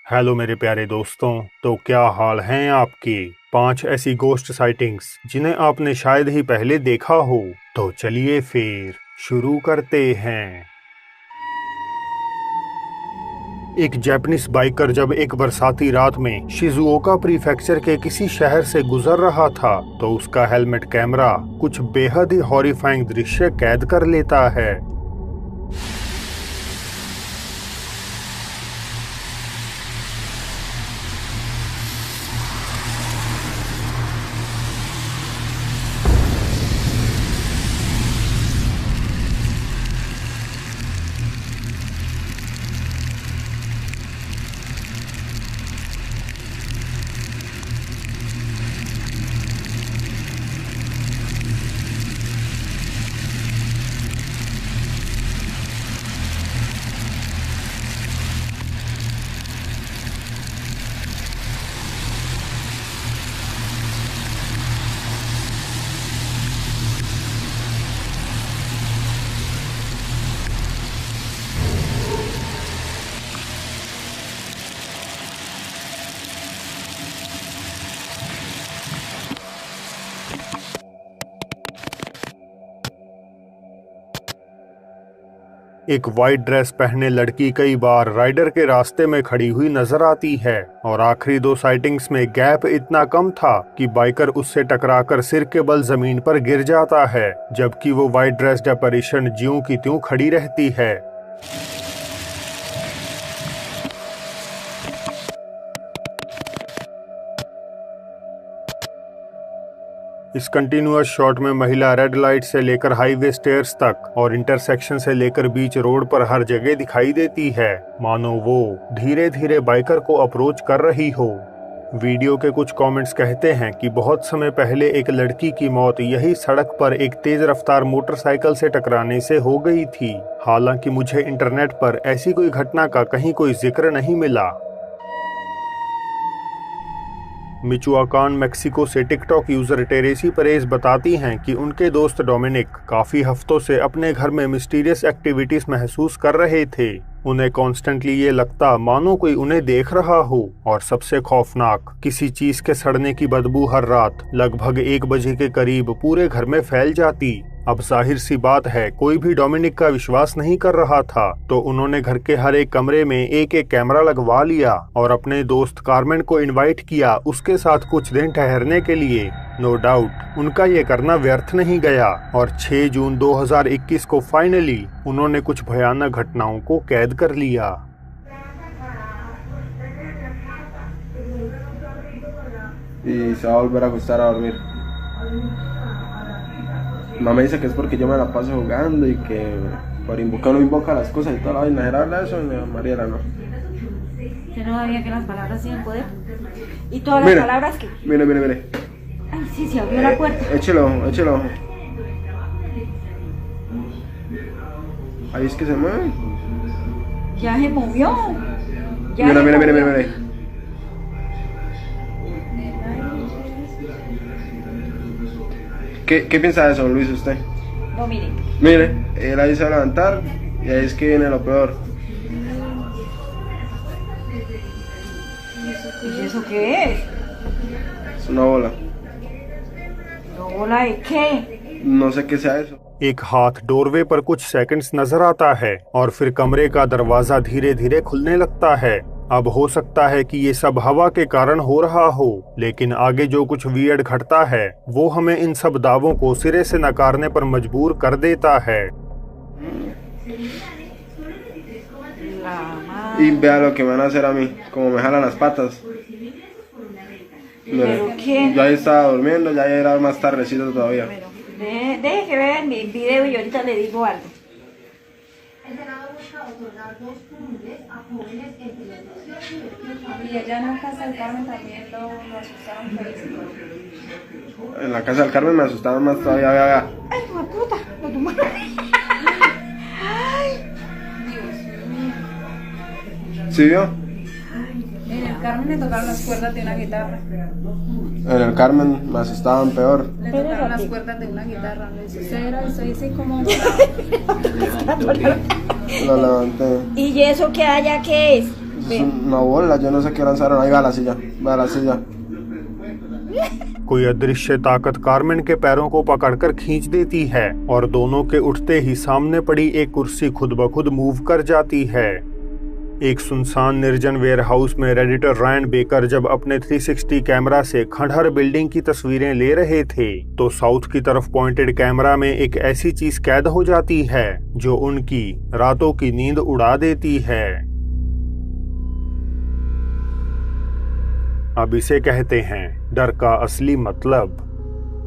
Hello मेरे प्यारे दोस्तों। तो क्या हाल हैं आपके। 5 ऐसी गोस्ट साइटिंग्स जिन्हें आपने शायद ही पहले देखा हो। तो चलिए फिर शुरू करते हैं। एक जापानीज बाइकर जब एक बरसाती रात में शिजुओका प्रीफेक्चर के किसी शहर से गुजर रहा था तो उसका हेलमेट कैमरा कुछ बेहद ही हॉरिफाइंग दृश्य कैद कर लेता है। एक वाइट ड्रेस पहने लड़की कई बार राइडर के रास्ते में खड़ी हुई नजर आती है और आखिरी 2 साइटिंग्स में गैप इतना कम था कि बाइकर उससे टकराकर सिर के बल जमीन पर गिर जाता है, जबकि वो वाइट ड्रेस्ड apparition ज्यों की त्यों खड़ी रहती है। इस कंटिन्यूअस शॉट में महिला रेड लाइट से लेकर हाईवे स्टेयर्स तक और इंटरसेक्शन से लेकर बीच रोड पर हर जगह दिखाई देती है, मानो वो धीरे धीरे बाइकर को अप्रोच कर रही हो। वीडियो के कुछ कमेंट्स कहते हैं कि बहुत समय पहले एक लड़की की मौत यही सड़क पर एक तेज रफ्तार मोटरसाइकिल से टकराने से हो गई थी। हालांकि मुझे इंटरनेट पर ऐसी कोई घटना का कहीं कोई जिक्र नहीं मिला। मिचुआकान मेक्सिको से टिकटॉक यूजर टेरेसी परेज बताती हैं कि उनके दोस्त डोमिनिक काफी हफ्तों से अपने घर में मिस्टीरियस एक्टिविटीज महसूस कर रहे थे। उन्हें कॉन्स्टेंटली ये लगता मानो कोई उन्हें देख रहा हो, और सबसे खौफनाक, किसी चीज के सड़ने की बदबू हर रात लगभग 1 बजे के करीब पूरे घर में फैल जाती। अब जाहिर सी बात है कोई भी डोमिनिक का विश्वास नहीं कर रहा था, तो उन्होंने घर के हर एक कमरे में एक एक कैमरा लगवा लिया और अपने दोस्त कार्मेन को इनवाइट किया उसके साथ कुछ दिन ठहरने के लिए। नो डाउट उनका ये करना व्यर्थ नहीं गया और 6 जून 2021 को फाइनली उन्होंने कुछ भयानक घटनाओं को कैद कर लिया। Y se va a volver a acostar a dormir. Mamá dice que es porque yo me la paso jugando y que por invocar uno invoca las cosas y toda la vaina. ¿Era verdad eso? Mariela, no. Yo no sabía que las palabras tienen poder. Y todas las palabras que... Mire. Ay, sí, se abrió la puerta. Échelo ojo. Ahí es que se mueve. Ya se movió. Mire. ¿Qué piensa de eso, Luis, usted? No, mire. Mire, él ahí se va a levantar y ahí es que viene lo peor. ¿Y eso qué es? Es una bola. ¿No bola de qué? No sé qué sea eso. एक हाथ doorway पर कुछ seconds नजर आता है और फिर कमरे का दरवाजा धीरे धीरे खुलने लगता है। अब हो सकता है कि ये सब हवा के कारण हो रहा हो, लेकिन आगे जो कुछ वियर्ड घटता है वो हमें इन सब दावों को सिरे से नकारने पर मजबूर कर देता है। Y vea lo que me van a hacer a mí, como me jalan las patas. ¿Pero qué? Yo ahí estaba durmiendo, ya era más tardecito todavía. Deje que vea mi video y ahorita le digo algo. El Senado busca otorgar 2 curules a jóvenes entre los 18 y 28 años. Y allá en la casa del Carmen también lo asustaron feísimo. En la casa del Carmen me asustaban más todavía, vea. ¡Ay, hijo de puta! ¡Lo tomaron! ¡Ay! ¿Sí vio? En el Carmen le tocaron las cuerdas de una guitarra. En el Carmen me asustaban peor. Le tocaron las cuerdas de una guitarra. Me dice, usted era, estoy así como... Lo levanté. ¿Y eso que haya qué es? Eso una bola, yo no sé qué lanzaron. Ahí va la silla, va la silla. कोई अदृश्य ताकत Carmen के पैरों को पकड़कर खींच देती है और दोनों के उठते ही सामने पड़ी एक कुर्सी खुद ब खुद मूव कर जाती है। एक सुनसान निर्जन वेयरहाउस में रेडिटर रायन बेकर जब अपने 360 कैमरा से खंडहर बिल्डिंग की तस्वीरें ले रहे थे तो साउथ की तरफ पॉइंटेड कैमरा में एक ऐसी चीज कैद हो जाती है जो उनकी रातों की नींद उड़ा देती है। अब इसे कहते हैं डर का असली मतलब।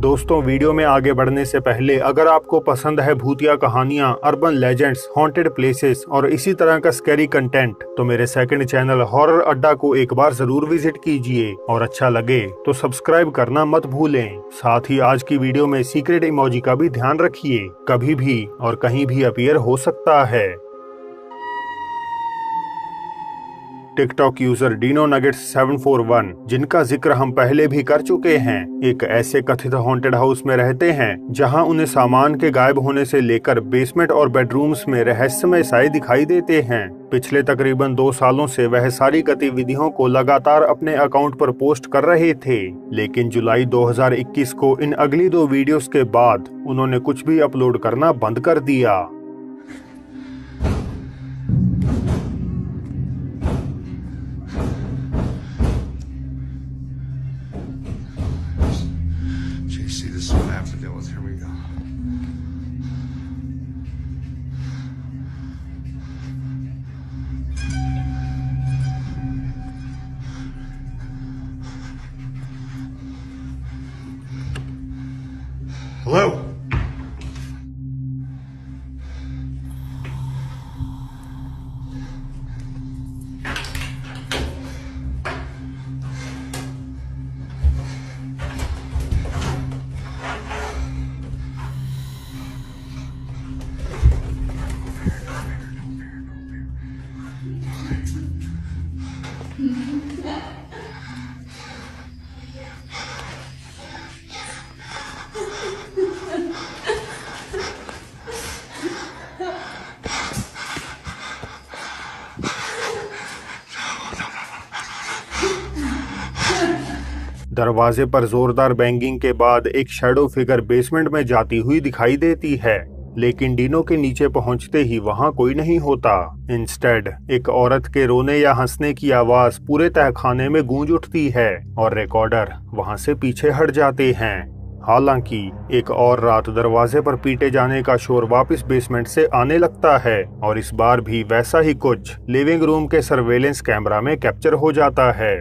दोस्तों, वीडियो में आगे बढ़ने से पहले अगर आपको पसंद है भूतिया कहानियां, अर्बन लेजेंड्स, हॉन्टेड प्लेसेस और इसी तरह का स्कैरी कंटेंट तो मेरे सेकंड चैनल हॉरर अड्डा को एक बार जरूर विजिट कीजिए और अच्छा लगे तो सब्सक्राइब करना मत भूलें। साथ ही आज की वीडियो में सीक्रेट इमोजी का भी ध्यान रखिए, कभी भी और कहीं भी अपीयर हो सकता है। टिकटॉक यूजर डीनो नगेट्स 741, जिनका जिक्र हम पहले भी कर चुके हैं, एक ऐसे कथित हॉन्टेड हाउस में रहते हैं जहां उन्हें सामान के गायब होने से लेकर बेसमेंट और बेडरूम्स में रहस्यमय साए दिखाई देते हैं। पिछले तकरीबन 2 सालों से वह सारी गतिविधियों को लगातार अपने अकाउंट पर पोस्ट कर रहे थे, लेकिन जुलाई 2021 को इन अगली 2 वीडियोस के बाद उन्होंने कुछ भी अपलोड करना बंद कर दिया। Hello? दरवाजे पर जोरदार बैंगिंग के बाद एक शैडो फिगर बेसमेंट में जाती हुई दिखाई देती है, लेकिन डीनो के नीचे पहुंचते ही वहां कोई नहीं होता। इंस्टेड एक औरत के रोने या हंसने की आवाज पूरे तहखाने में गूंज उठती है और रिकॉर्डर वहां से पीछे हट जाते हैं। हालांकि एक और रात दरवाजे पर पीटे जाने का शोर वापस बेसमेंट से आने लगता है और इस बार भी वैसा ही कुछ लिविंग रूम के सर्वेलेंस कैमरा में कैप्चर हो जाता है।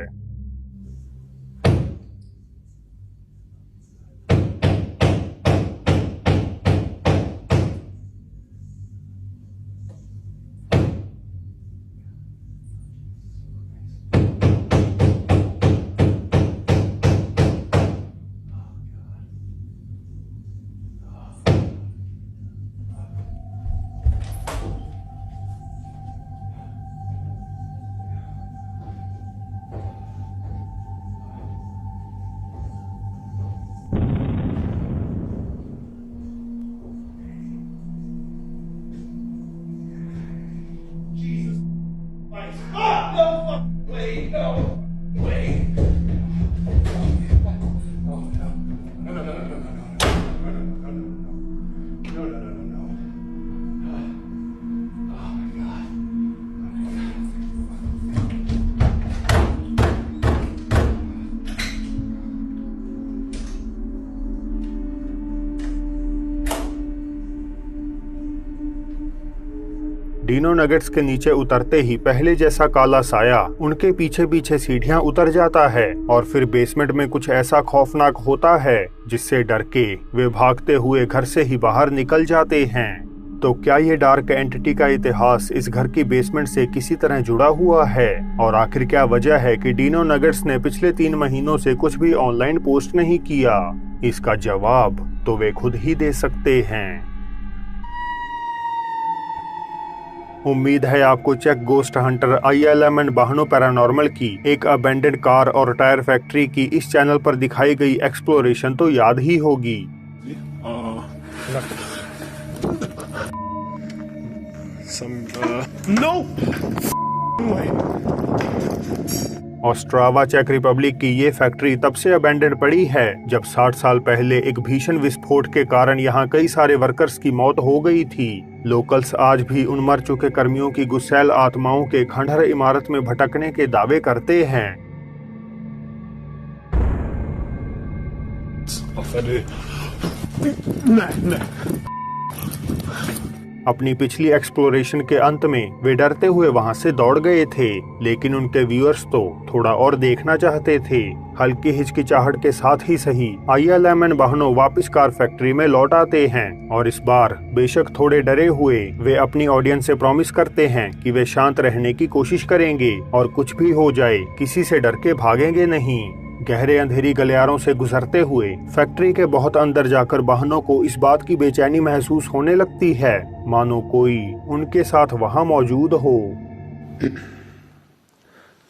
डीनो नगेट्स के नीचे उतरते ही पहले जैसा काला साया उनके पीछे पीछे सीढ़ियां उतर जाता है और फिर बेसमेंट में कुछ ऐसा खौफनाक होता है जिससे डर के वे भागते हुए घर से ही बाहर निकल जाते हैं। तो क्या ये डार्क एंटिटी का इतिहास इस घर की बेसमेंट से किसी तरह जुड़ा हुआ है? और आखिर क्या वजह है कि डीनो नगेट्स ने पिछले 3 महीनों से कुछ भी ऑनलाइन पोस्ट नहीं किया? इसका जवाब तो वे खुद ही दे सकते हैं। उम्मीद है आपको check ghost hunter ILM and बाहनो पैरानॉर्मल की एक अबेंडेड कार और टायर फैक्ट्री की इस चैनल पर दिखाई गई एक्सप्लोरेशन तो याद ही होगी। No! ओस्ट्रावा चेक रिपब्लिक की ये फैक्ट्री तब से अबैंडन पड़ी है जब 60 साल पहले एक भीषण विस्फोट के कारण यहाँ कई सारे वर्कर्स की मौत हो गई थी। लोकल्स आज भी उन मर चुके कर्मियों की गुस्सैल आत्माओं के खंडहर इमारत में भटकने के दावे करते हैं। अपनी पिछली एक्सप्लोरेशन के अंत में वे डरते हुए वहां से दौड़ गए थे, लेकिन उनके व्यूअर्स तो थोड़ा और देखना चाहते थे। हल्की हिचकिचाहट के साथ ही सही ILMN बहनों वापस कार फैक्ट्री में लौट आते हैं और इस बार बेशक थोड़े डरे हुए वे अपनी ऑडियंस से प्रॉमिस करते हैं कि वे शांत रहने की कोशिश करेंगे और कुछ भी हो जाए किसी से डर के भागेंगे नहीं। गहरे अंधेरी गलियारों से गुजरते हुए फैक्ट्री के बहुत अंदर जाकर बहनों को इस बात की बेचैनी महसूस होने लगती है मानो कोई उनके साथ वहां मौजूद हो।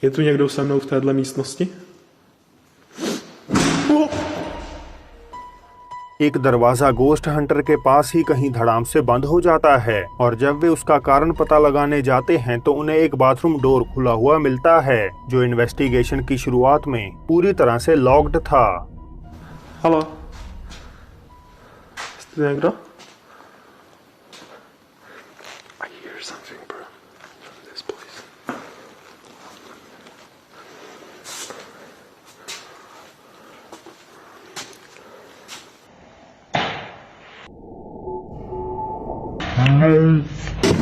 Je tu někdo se mnou v téhle místnosti? एक दरवाजा गोस्ट हंटर के पास ही कहीं धड़ाम से बंद हो जाता है और जब वे उसका कारण पता लगाने जाते हैं तो उन्हें एक बाथरूम डोर खुला हुआ मिलता है जो इन्वेस्टिगेशन की शुरुआत में पूरी तरह से लॉक्ड था। Halo? Jste někdo? I hear something, bro. From this place.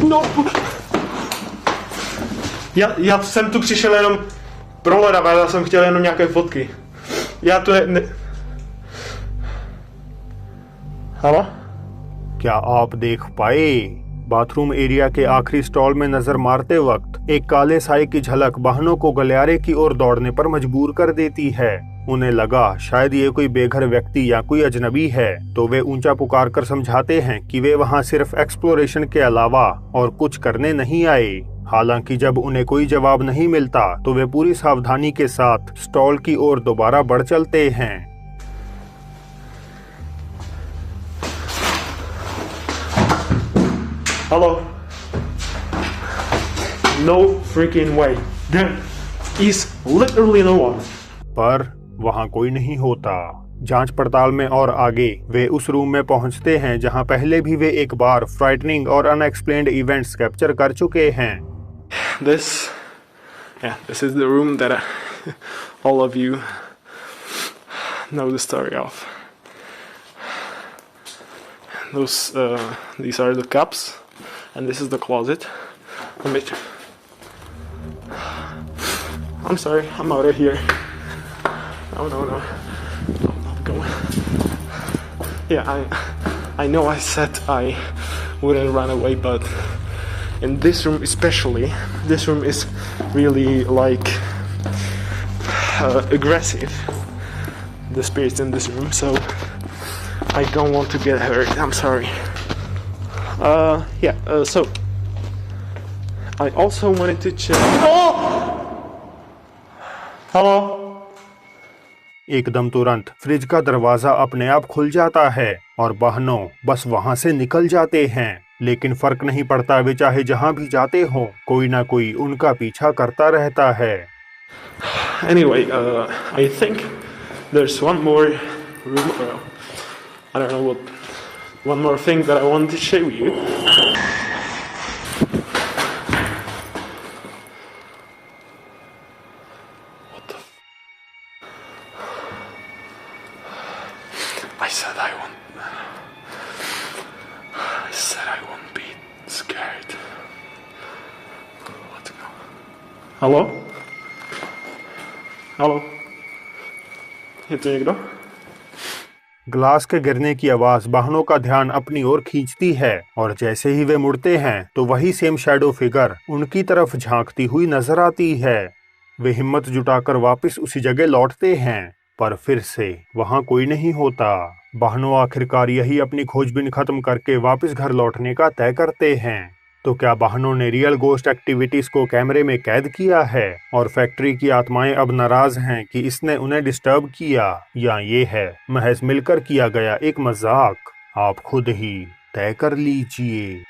No! Já jsem tu přišel jenom prohledat, já jsem chtěl jenom nějaké fotky. Já tu ne... Halo? क्या आप देख पाए? बाथरूम एरिया के आखिरी स्टॉल में नजर मारते वक्त एक काले साए की झलक बहनों को गलियारे की ओर दौड़ने पर मजबूर कर देती है। उन्हें लगा शायद ये कोई बेघर व्यक्ति या कोई अजनबी है, तो वे ऊंचा पुकार कर समझाते हैं कि वे वहां सिर्फ एक्सप्लोरेशन के अलावा और कुछ करने नहीं आए। हालांकि जब उन्हें कोई जवाब नहीं मिलता तो वे पूरी सावधानी के साथ स्टॉल की ओर दोबारा बढ़ चलते हैं। Hello? No freaking way. There is literally no one. पर वहां कोई नहीं होता। जांच पड़ताल में और आगे वे उस रूम में पहुंचते हैं जहां पहले भी वे एक बार फ्राइटनिंग और अनएक्सप्लेन्ड इवेंट्स कैप्चर कर चुके हैं। This is the room that all of you know the story of. These are the cups, and this is the closet. I'm sorry, I'm out of here. No, I'm going. Yeah, I know I said I wouldn't run away, but in this room especially, this room is really like aggressive. The spirits in this room, so I don't want to get hurt. I'm sorry. So I also wanted to check. Oh! Hello? एकदम तुरंत fridge का दरवाजा अपने आप खुल जाता है और बहनों बस वहां से निकल जाते हैं, लेकिन फर्क नहीं पड़ता, वे चाहे जहां भी जाते हों कोई ना कोई उनका पीछा करता रहता है। Anyway, I think there's one more room. I don't know what. One more thing that I wanted to show you. What the? I said I won't be scared. Let's go. Hello? Hello? Je tu někdo? Glass के गिरने की आवाज बहनों का ध्यान अपनी ओर खींचती है और जैसे ही वे मुड़ते हैं तो वही सेम शैडो फिगर उनकी तरफ झांकती हुई नजर आती है। वे हिम्मत जुटाकर वापस उसी जगह लौटते हैं, पर फिर से वहां कोई नहीं होता। बहनों आखिरकार यही अपनी खोजबीन खत्म करके वापस घर लौटने का तय करते हैं। तो क्या बहनों ने रियल गोस्ट एक्टिविटीज को कैमरे में कैद किया है और फैक्ट्री की आत्माएं अब नाराज हैं कि इसने उन्हें डिस्टर्ब किया, या ये है महज मिलकर किया गया एक मजाक? आप खुद ही तय कर लीजिए।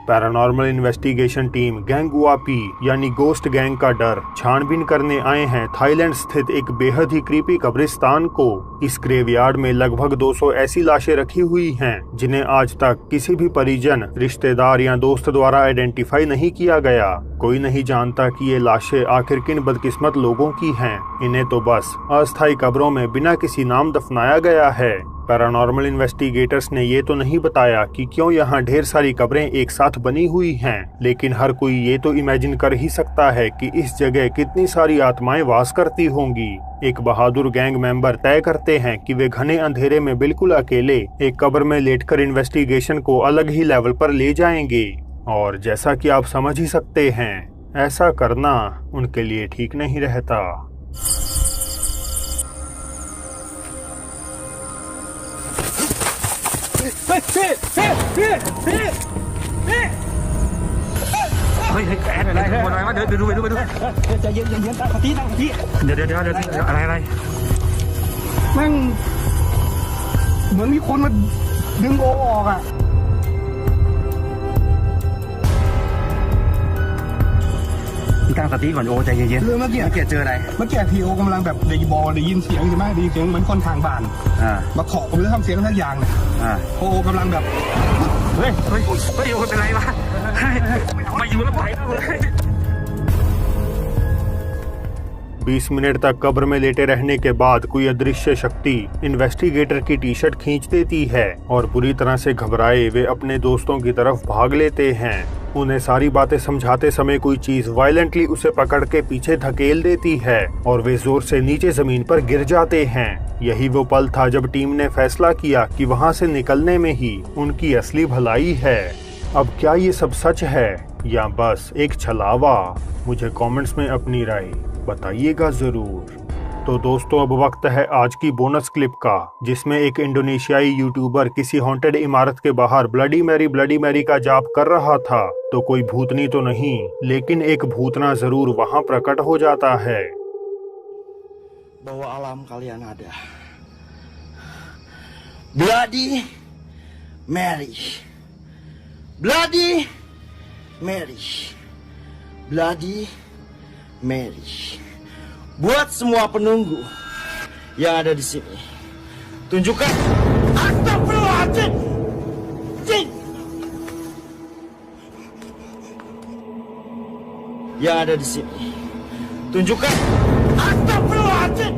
पैरानॉर्मल इन्वेस्टिगेशन टीम गैंगवापी यानी गोस्ट गैंग का डर छानबीन करने आए हैं थाईलैंड स्थित एक बेहद ही क्रीपी कब्रिस्तान को। इस ग्रेवयार्ड में लगभग 200 ऐसी लाशें रखी हुई हैं जिन्हें आज तक किसी भी परिजन, रिश्तेदार या दोस्त द्वारा आइडेंटिफाई नहीं किया गया। कोई नहीं जानता कि ये लाशें आखिर किन बदकिस्मत लोगों की हैं। इन्हें तो बस अस्थायी कब्रों में बिना किसी नाम दफनाया गया है। पैरानॉर्मल इन्वेस्टिगेटर्स ने ये तो नहीं बताया कि क्यों यहाँ ढेर सारी कब्रें एक साथ बनी हुई हैं, लेकिन हर कोई ये तो इमेजिन कर ही सकता है कि इस जगह कितनी सारी आत्माएं वास करती होंगी। एक बहादुर गैंग मेंबर तय करते हैं कि वे घने अंधेरे में बिल्कुल अकेले एक कब्र में लेटकर इन्वेस्टिगेशन को अलग ही लेवल पर ले जाएंगे। और जैसा कि आप समझ ही सकते हैं, ऐसा करना उनके लिए ठीक नहीं रहता।แม่งเหมือนมีคนมาดึงโอออกอ่ะตั้งสติก่อนโอใจเย็นๆเรื่องเมื่อกี้เจออะไรเมื่อกี้ทีโอกำลังแบบได้ยินเสียงใช่ไหมได้ยินเสียงเหมือนคนทางบ้านมาเคาะผมแล้วทำเสียงทักอย่างเนี่ยโอกำลังแบบเฮ้ยโอเป็นไรวะมาอยู่แล้วไปเลย 20 मिनट तक कब्र में लेटे रहने के बाद कोई अदृश्य शक्ति इन्वेस्टिगेटर की टी शर्ट खींच देती है और बुरी तरह से घबराए वे अपने दोस्तों की तरफ भाग लेते हैं। उन्हें सारी बातें समझाते समय कोई चीज वायलेंटली उसे पकड़ के पीछे धकेल देती है और वे जोर से नीचे जमीन पर गिर जाते हैं। यही वो पल था जब टीम ने फैसला किया कि वहां से निकलने में ही उनकी असली भलाई है। अब क्या ये सब सच है या बस एक छलावा? मुझे कमेंट्स में अपनी राय बताइएगा जरूर। तो दोस्तों, अब वक्त है आज की बोनस क्लिप का, जिसमें एक इंडोनेशियाई यूट्यूबर किसी हॉन्टेड इमारत के बाहर ब्लडी मैरी का जाप कर रहा था। तो कोई भूतनी तो नहीं, लेकिन एक भूतना जरूर वहां प्रकट हो जाता है। Bahwa alam kalian ada Bloody Mary, Bloody Mary, Bloody Mary. Buat semua penunggu yang ada di sini, tunjukkan Astagfirullahaladzim. Yang ada di sini, tunjukkan Astagfirullahaladzim.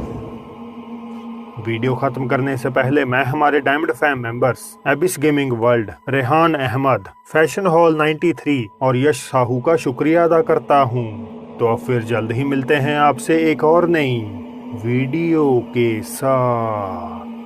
Video खत्म करने से पहले मैं हमारे डायमंड फैम मेंबर्स एबिस gaming world, Rehan Ahmed, fashion hall 93 और यश साहू का शुक्रिया अदा करता हूँ। तो अब फिर जल्द ही मिलते हैं आपसे एक और नई वीडियो के साथ।